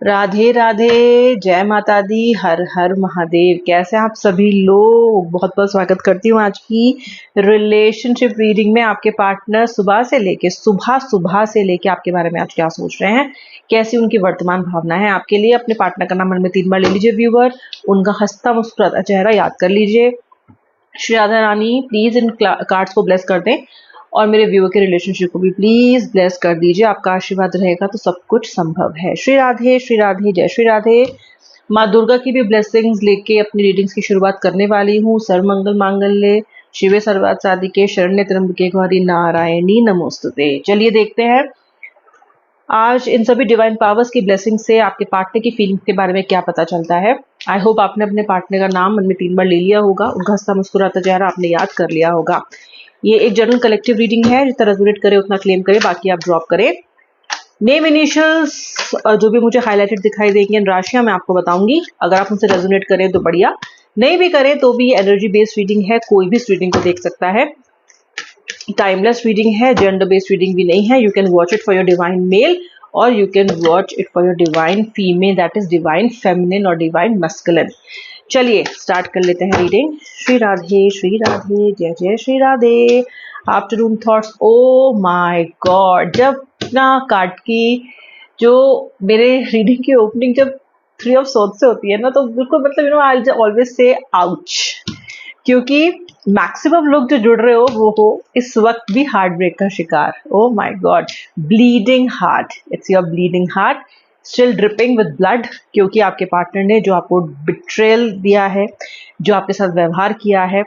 राधे राधे, जय माता दी, हर हर महादेव। कैसे हैं आप सभी लोग? बहुत बहुत स्वागत करती हूँ आज की रिलेशनशिप रीडिंग में। आपके पार्टनर सुबह से लेके आपके बारे में आज क्या सोच रहे हैं, कैसी उनकी वर्तमान भावना है आपके लिए। अपने पार्टनर का नाम मन में 3 बार ले लीजिए व्यूवर, उनका हंसता मुस्कुराता चेहरा याद कर लीजिए। Shri Radha Rani please in cards को ब्लेस कर दें और मेरे व्यूअर के रिलेशनशिप को भी प्लीज ब्लेस कर दीजिए। आपका आशीर्वाद रहेगा तो सब कुछ संभव है। श्री राधे, जय श्री राधे। माँ दुर्गा की भी ब्लेसिंग्स लेके अपनी रीडिंग्स की शुरुआत करने वाली हूँ। सर्वमंगल मांगल्ये शिवे सर्वार्थ साधिके शरण्य त्र्यंबके गौरी नारायणी नमोस्तुते। चलिए देखते हैं आज इन सभी डिवाइन पावर्स की ब्लेसिंग से आपके पार्टनर की फीलिंग के बारे में क्या पता चलता है। आई होप आपने अपने पार्टनर का नाम मन में 3 बार ले लिया होगा, उनका हंसता मुस्कुराता चेहरा आपने याद कर लिया होगा। ये एक जनरल कलेक्टिव रीडिंग है, जितना रेजोनेट करे उतना क्लेम करे, बाकी आप ड्रॉप करें। नेम इनिशियल्स जो भी मुझे हाईलाइटेड दिखाई देंगे राशियां मैं आपको बताऊंगी। अगर आप उनसे रेजोनेट करें तो बढ़िया, नहीं भी करें तो भी एनर्जी बेस्ड रीडिंग है, कोई भी इस रीडिंग को देख सकता है। टाइमलेस रीडिंग है, जेंडर बेस्ड रीडिंग भी नहीं है। You can watch it for your divine male और you can watch it for your divine female, that is divine feminine और डिवाइन मस्कुलिन। चलिए स्टार्ट कर लेते हैं रीडिंग। श्री राधे, जय जय Shri Radhe. Afternoon thoughts, oh my god, जब ना कार्ड की जो मेरे रीडिंग की ओपनिंग जब 3 ऑफ सोर्ड्स से होती है ना, तो बिल्कुल मतलब आई ऑलवेज से आउच, क्योंकि मैक्सिमम लोग जो जुड़ रहे हो वो हो इस वक्त भी हार्ट ब्रेक का शिकार। ओ my God, bleeding heart, it's your bleeding heart, still dripping with blood, क्योंकि आपके पार्टनर ने जो आपको बिट्रेयल दिया है, जो आपके साथ व्यवहार किया है,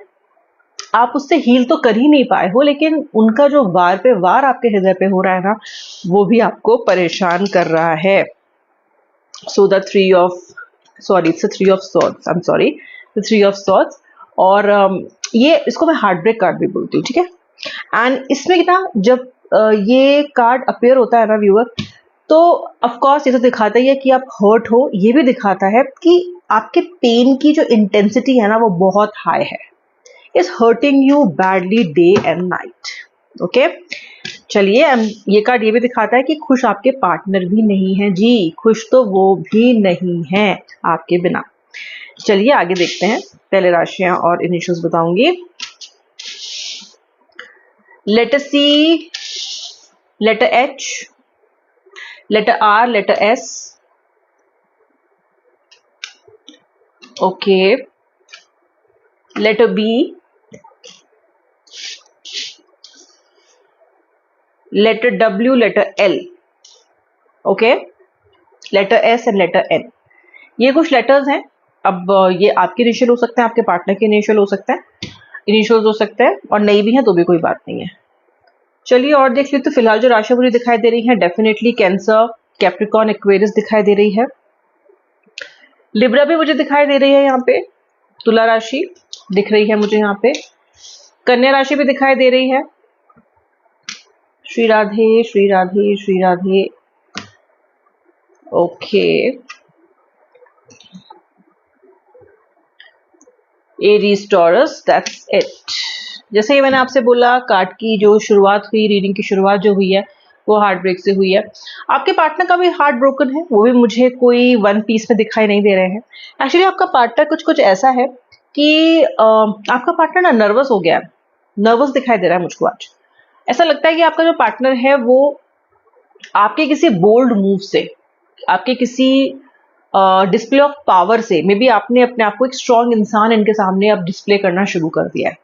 आप उससे हील तो कर ही नहीं पाए हो, लेकिन उनका जो वार पे वार आपके हृदय पे हो रहा है ना, वो भी आपको परेशान कर रहा है। So the 3 of swords, I am sorry, the 3 of swords. और ये इसको मैं हार्ट ब्रेक कार्ड भी बोलती हूँ, ठीक है। एंड इसमें ना जब ये कार्ड अपेयर होता है ना व्यूअर, तो ऑफ कोर्स ये तो दिखाता ही है कि आप हर्ट हो, ये भी दिखाता है कि आपके पेन की जो इंटेंसिटी है ना वो बहुत हाई है, is hurting you badly day and night. Okay, चलिए ये कार्ड ये भी दिखाता है कि खुश आपके पार्टनर भी नहीं है जी, खुश तो वो भी नहीं है आपके बिना। चलिए आगे देखते हैं, पहले राशियां और इनिशियल्स बताऊंगी। Letter C, letter H, letter R, letter S, okay, letter B, letter W, letter L, okay, letter S and letter N. ये कुछ लेटर्स हैं। अब ये आपके इनिशियल हो सकते हैं, आपके पार्टनर के इनिशियल हो सकते हैं, इनिशियल्स हो सकते हैं, और नहीं भी हैं तो भी कोई बात नहीं है। चलिए और देख लीजिए। तो फिलहाल जो राशि मुझे दिखाई दे रही है, डेफिनेटली कैंसर, कैप्रिकॉर्न, एक्वेरियस दिखाई दे रही है। लिब्रा भी मुझे दिखाई दे रही है यहाँ पे, तुला राशि दिख रही है मुझे यहाँ पे, कन्या राशि भी दिखाई दे रही है। Shri Radhe, Shri Radhe, okay. Aries, taurus, that's it. जैसे ही मैंने आपसे बोला, कार्ड की जो शुरुआत हुई, रीडिंग की शुरुआत जो हुई है वो हार्ट ब्रेक से हुई है। आपके पार्टनर का भी हार्ट ब्रोकन है, वो भी मुझे कोई वन पीस में दिखाई नहीं दे रहे हैं। एक्चुअली आपका पार्टनर कुछ ऐसा है कि आपका पार्टनर ना नर्वस हो गया है, नर्वस दिखाई दे रहा है मुझको आज। ऐसा लगता है कि आपका जो पार्टनर है वो आपके किसी बोल्ड मूव से, आपके किसी डिस्प्ले ऑफ पावर से, मे बी आपने अपने आप को एक स्ट्रॉन्ग इंसान इनके सामने अब डिस्प्ले करना शुरू कर दिया है।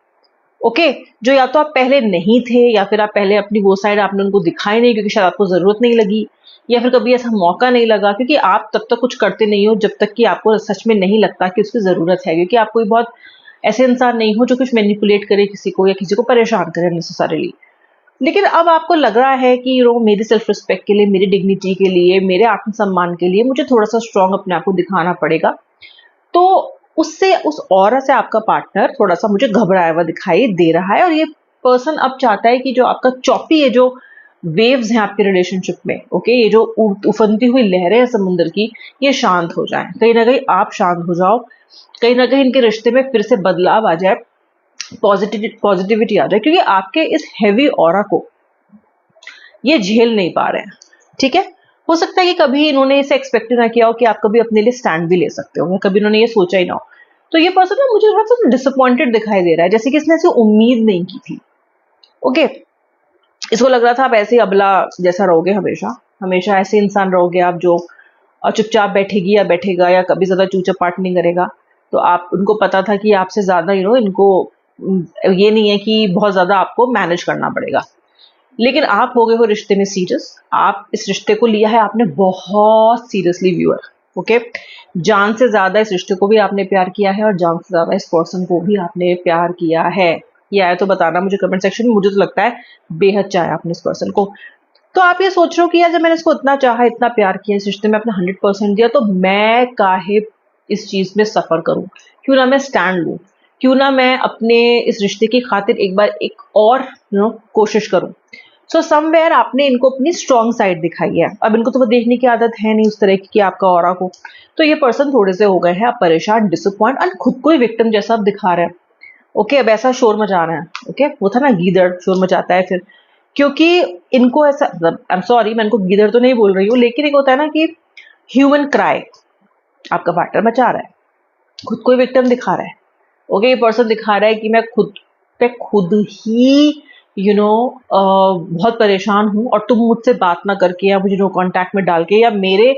ओके, जो या तो आप पहले नहीं थे, या फिर आप पहले अपनी वो साइड आपने उनको दिखाई नहीं, क्योंकि शायद आपको जरूरत नहीं लगी, या फिर कभी ऐसा मौका नहीं लगा, क्योंकि आप तब तक कुछ करते नहीं हो जब तक कि आपको सच में नहीं लगता कि उसकी जरूरत है, क्योंकि आप कोई बहुत ऐसे इंसान नहीं हो जो कुछ मैनिपुलेट करे किसी को या किसी को परेशान करे नेसेसरीली। लेकिन अब आपको लग रहा है कि मेरी सेल्फ रिस्पेक्ट के लिए, मेरी डिग्निटी के लिए, मेरे आत्मसम्मान के लिए मुझे थोड़ा सा स्ट्रांग अपने आप को दिखाना पड़ेगा। तो उससे, उस ऑरा से आपका पार्टनर थोड़ा सा मुझे घबराया हुआ दिखाई दे रहा है, और ये पर्सन अब चाहता है कि जो आपका चौपी, ये जो वेव्स हैं आपके रिलेशनशिप में, ओके, ये जो उफनती हुई लहरें हैं समुद्र की, ये शांत हो जाएं। कहीं ना कहीं आप शांत हो जाओ, कहीं ना कहीं इनके रिश्ते में फिर से बदलाव आ जाए, पॉजिटिविटी आ जाए, क्योंकि आपके इस हैवी ऑरा को ये झेल नहीं पा रहे हैं, ठीक है। हो सकता है कि कभी इन्होंने इसे एक्सपेक्ट ना किया हो कि आप कभी अपने लिए स्टैंड भी ले सकते हो, या कभी इन्होंने ये सोचा ही ना हो। तो ये पर्सन ना मुझे थोड़ा सा डिसअपॉइंटेड दिखाई दे रहा है, जैसे कि इसने ऐसी उम्मीद नहीं की थी। ओके, इसको लग रहा था आप ऐसे ही अबला जैसा रहोगे, हमेशा हमेशा ऐसे इंसान रहोगे आप जो चुपचाप बैठेगी या बैठेगा या कभी ज्यादा चूचा पाट नहीं करेगा। तो आप, उनको पता था कि आपसे ज्यादा इनको ये नहीं है कि बहुत ज्यादा आपको मैनेज करना पड़ेगा। लेकिन आप हो गए हो रिश्ते में सीरियस, आप इस रिश्ते को लिया है आपने बहुत सीरियसली व्यूअर। ओके, जान से ज्यादा इस रिश्ते को भी आपने प्यार किया है, और जान से ज्यादा इस पर्सन को भी आपने प्यार किया है। ये आया तो बताना मुझे कमेंट सेक्शन में। मुझे तो लगता है बेहद चाहे आपने इस पर्सन को। तो आप ये सोच रहे हो कि यार जब मैंने इसको इतना चाहा, इतना प्यार किया, इस रिश्ते में अपना 100% दिया, तो मैं काहे इस चीज में सफर करूं? क्यों ना मैं स्टैंड लूं? क्यों ना मैं अपने इस रिश्ते की खातिर एक बार एक और कोशिश करूं? सो समवेयर आपने इनको अपनी स्ट्रॉन्ग साइड दिखाई है। अब इनको तो वो देखने की आदत है नहीं उस तरह की कि आपका ऑरा को। तो ये पर्सन थोड़े से हो गए हैं आप परेशान, डिसअपॉइंट, और खुद को ही विक्टिम जैसा आप दिखा रहे हैं। ओके, अब ऐसा शोर मचा रहे हैं। ओके, वो था ना गीदड़ शोर मचाता है फिर, क्योंकि इनको ऐसा, आई एम सॉरी, मैं इनको गीदड़ तो नहीं बोल रही हूँ, लेकिन एक होता है ना कि ह्यूमन क्राई आपका पार्टनर मचा रहा है, खुद को ही विक्टिम दिखा रहा है। ओके, ये पर्सन दिखा रहा है कि मैं खुद पे खुद ही बहुत परेशान हूं, और तुम मुझसे बात ना करके या मुझे नो कांटेक्ट में डाल के या मेरे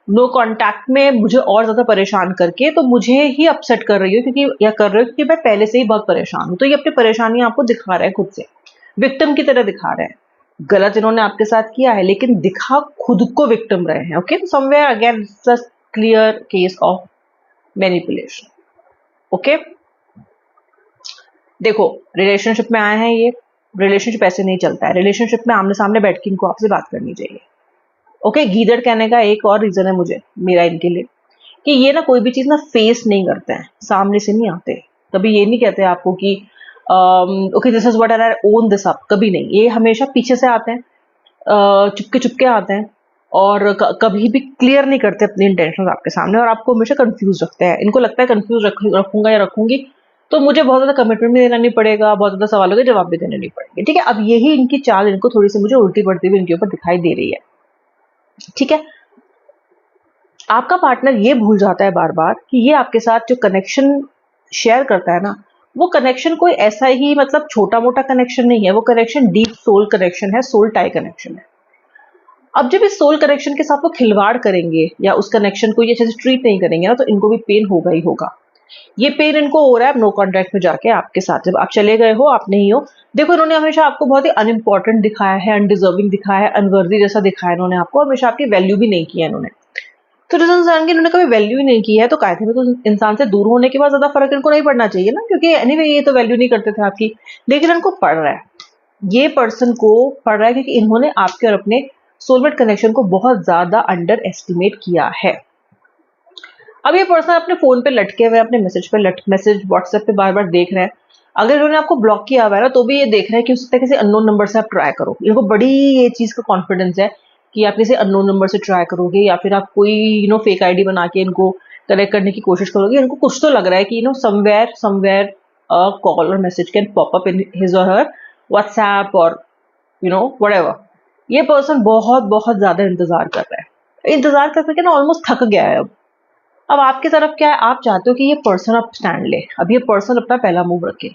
नो कांटेक्ट में मुझे और ज्यादा परेशान करके तो मुझे ही अपसेट कर रही हो, क्योंकि या कर रहे हो क्योंकि मैं पहले से ही बहुत परेशान हूं। तो ये अपनी परेशानी आपको दिखा रहा है, खुद से विक्टिम की तरह दिखा रहा है। गलत इन्होंने आपके साथ किया है, लेकिन दिखा खुद को विक्टिम रहे हैं। Okay, somewhere again clear case of manipulation. Okay, देखो, रिलेशनशिप में आए हैं ये, रिलेशनशिप ऐसे नहीं चलता है। रिलेशनशिप में आमने सामने बैठ के इनको आपसे बात करनी चाहिए। ओके, गीदड़ कहने का एक और रीजन है मुझे, मेरा इनके लिए, कि ये ना कोई भी चीज ना फेस नहीं करते हैं, सामने से नहीं आते। कभी ये नहीं कहते आपको कि okay this is what I own this up, कभी नहीं। ये हमेशा पीछे से आते हैं, चुपके चुपके आते हैं, और कभी भी क्लियर नहीं करते अपनी इंटेंशन आपके सामने, और आपको हमेशा कंफ्यूज रखते हैं। इनको लगता है कंफ्यूज रखूंगा या रखूंगी तो मुझे बहुत ज्यादा कमिटमेंट भी देना नहीं पड़ेगा, बहुत ज्यादा सवालों के जवाब भी देने नहीं पड़ेंगे। ठीक है, अब यही इनकी चाल इनको थोड़ी सी मुझे उल्टी पड़ती हुई इनके ऊपर दिखाई दे रही है। ठीक है, आपका पार्टनर ये भूल जाता है बार बार कि ये आपके साथ जो कनेक्शन शेयर करता है ना, वो कनेक्शन कोई ऐसा ही मतलब छोटा मोटा कनेक्शन नहीं है, वो कनेक्शन डीप सोल कनेक्शन है, सोल टाई कनेक्शन है। अब जब इस सोल कनेक्शन के साथ वो खिलवाड़ करेंगे या उस कनेक्शन को ये अच्छे से ट्रीट नहीं करेंगे ना, तो इनको भी पेन होगा ही होगा। ये पेन इनको हो रहा है नो कॉन्टैक्ट में जाके आपके साथ, जब आप चले गए हो, आप नहीं हो। देखो, इन्होंने हमेशा आपको बहुत ही अनइम्पोर्टेंट दिखाया है, अनडिजर्विंग दिखाया है, अनवर्दी जैसा दिखाया इन्होंने आपको, हमेशा आपकी वैल्यू भी नहीं किया इन्होंने। तो जिस इंसान की इन्होंने कभी वैल्यू ही नहीं की है, तो कायदे में तो इंसान से दूर होने के बाद ज्यादा फर्क इनको नहीं पड़ना चाहिए ना, क्योंकि एनीवे ये तो वैल्यू नहीं करते थे आपकी। लेकिन इनको पड़ रहा है, ये पर्सन को पड़ रहा है, क्योंकि इन्होंने आपके और अपने सोलमेट कनेक्शन को बहुत ज्यादा अंडर एस्टिमेट किया है। अब ये पर्सन अपने फोन पे लटके हुए, अपने मैसेज पे मैसेज व्हाट्सएप पे बार बार देख रहे हैं। अगर इन्होंने आपको ब्लॉक किया हुआ है ना, तो भी ये देख रहे हैं कि हो सकता है किसी अननोन नंबर से आप ट्राई करो। इनको बड़ी ये चीज का कॉन्फिडेंस है कि आप किसी अननोन नंबर से ट्राई करोगे, या फिर आप कोई फेक आईडी बना के इनको कनेक्ट करने की कोशिश करोगे। इनको कुछ तो लग रहा है कि समवेयर समवेयर कॉल और message can pop up in his और हर व्हाट्सएप और व्हाटएवर। ये पर्सन बहुत बहुत ज्यादा इंतजार कर रहा है, इंतजार कर करके ना ऑलमोस्ट थक गया है। अब आपकी तरफ क्या है, आप चाहते हो कि ये पर्सन अब स्टैंड ले, अब ये पर्सन अपना पहला मूव रखे,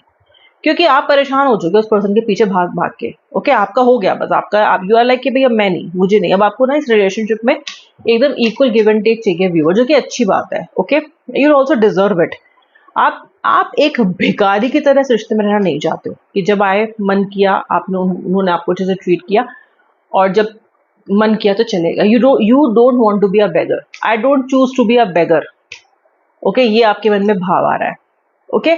क्योंकि आप परेशान हो चुके हो उस पर्सन के पीछे भाग भाग के। ओके, आपका हो गया बस, आपका आप यू आर लाइक कि भैया मैं नहीं, मुझे नहीं। अब आपको ना इस रिलेशनशिप में एकदम इक्वल गिव एंड टेक चाहिए व्यूअर, जो कि अच्छी बात है। Okay, you also deserve it. आप एक भिखारी की तरह इस रिश्ते में रहना नहीं चाहते हो कि जब आए मन किया आपने, उन्होंने आपको अच्छे से ट्रीट किया, और जब मन किया तो चलेगा। You don't want to be a beggar, I don't choose to be a beggar. Okay, ये आपके मन में भाव आ रहा है। ओके,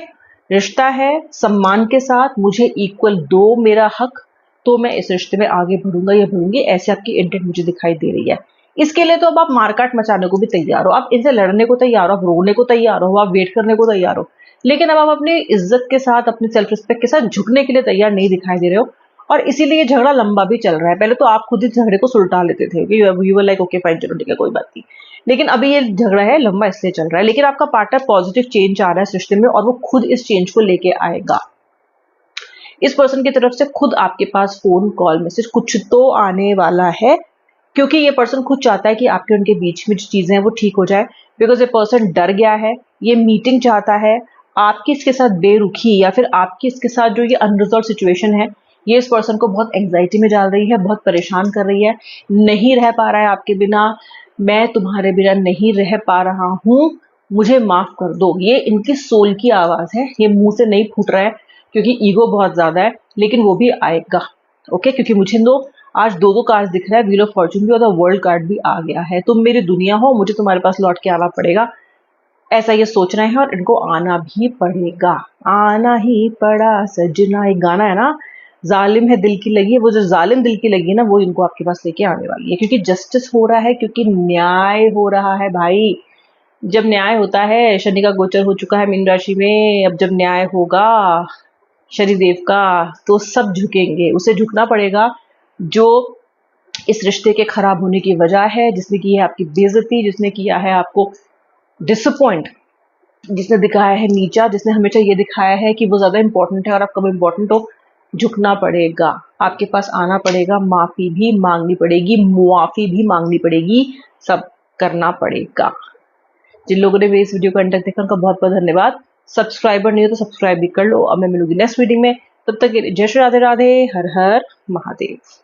रिश्ता है सम्मान के साथ, मुझे इक्वल दो मेरा हक, तो मैं इस रिश्ते में आगे बढ़ूंगा या बढ़ूंगी, ऐसे आपकी इंटेंट मुझे दिखाई दे रही है। इसके लिए तो अब आप मारकाट मचाने को भी तैयार हो, आप इनसे लड़ने को तैयार हो, आप रोने को तैयार हो, आप वेट करने को तैयार हो, लेकिन अब आप अपनी इज्जत के साथ, अपनी सेल्फ रिस्पेक्ट के साथ झुकने के लिए तैयार नहीं दिखाई दे रहे हो। और इसीलिए ये झगड़ा लंबा भी चल रहा है। पहले तो आप खुद ही झगड़े को सुलटा लेते थे, you were like okay fine, चलो ठीक है कोई बात नहीं, लेकिन अभी ये झगड़ा है लंबा इसलिए चल रहा है। लेकिन आपका पार्टनर पॉजिटिव चेंज आ रहा है इस रिश्ते में, और वो खुद इस चेंज को लेके आएगा। इस पर्सन की तरफ से खुद आपके पास फोन कॉल मैसेज कुछ तो आने वाला है, क्योंकि ये पर्सन खुद चाहता है कि आपके उनके बीच में जो चीजें हैं वो ठीक हो जाए, बिकॉज ये पर्सन डर गया है, ये मीटिंग चाहता है। आपकी इसके साथ बेरुखी या फिर आपकी इसके साथ जो ये अनरिजॉल्व सिचुएशन है, ये इस पर्सन को बहुत एंग्जाइटी में डाल रही है, बहुत परेशान कर रही है, नहीं रह पा रहा है आपके बिना। मैं तुम्हारे बिना नहीं रह पा रहा हूँ, मुझे माफ कर दो। ये इनकी सोल की आवाज है, ये मुंह से नहीं फूट रहा है क्योंकि ईगो बहुत ज्यादा है, लेकिन वो भी आएगा। ओके, क्योंकि मुझे दो आज दो दो कार्ड दिख रहा है, व्हील ऑफ फॉर्चून भी और द वर्ल्ड कार्ड भी आ गया है। तुम मेरी दुनिया हो, मुझे तुम्हारे पास लौट के आना पड़ेगा, ऐसा ये सोच रहे हैं और इनको आना भी पड़ेगा। आना ही पड़ा सजना, एक गाना है ना, जालिम है दिल की लगी है, वो जो जालिम दिल की लगी है ना, वो इनको आपके पास लेके आने वाली है, क्योंकि जस्टिस हो रहा है, क्योंकि न्याय हो रहा है भाई। जब न्याय होता है, शनि का गोचर हो चुका है मीन राशि में, अब जब न्याय होगा शनिदेव का, तो सब झुकेंगे, उसे झुकना पड़ेगा जो इस रिश्ते के खराब होने की वजह है, जिसने की है आपकी बेइज्जती, जिसने किया है आपको डिसअपॉइंट, जिसने दिखाया है नीचा, जिसने हमेशा ये दिखाया है कि वो ज्यादा इंपॉर्टेंट है और आप कम इंपॉर्टेंट हो। झुकना पड़ेगा, आपके पास आना पड़ेगा, माफी भी मांगनी पड़ेगी, मुआफी भी मांगनी पड़ेगी, सब करना पड़ेगा। जिन लोगों ने मेरी इस वीडियो को अंत तक देखा उनका बहुत बहुत धन्यवाद। सब्सक्राइबर नहीं हो तो सब्सक्राइब भी कर लो। अब मैं मिलूंगी नेक्स्ट वीडियो में, तब तक के लिए जय श्री राधे राधे, हर हर महादेव।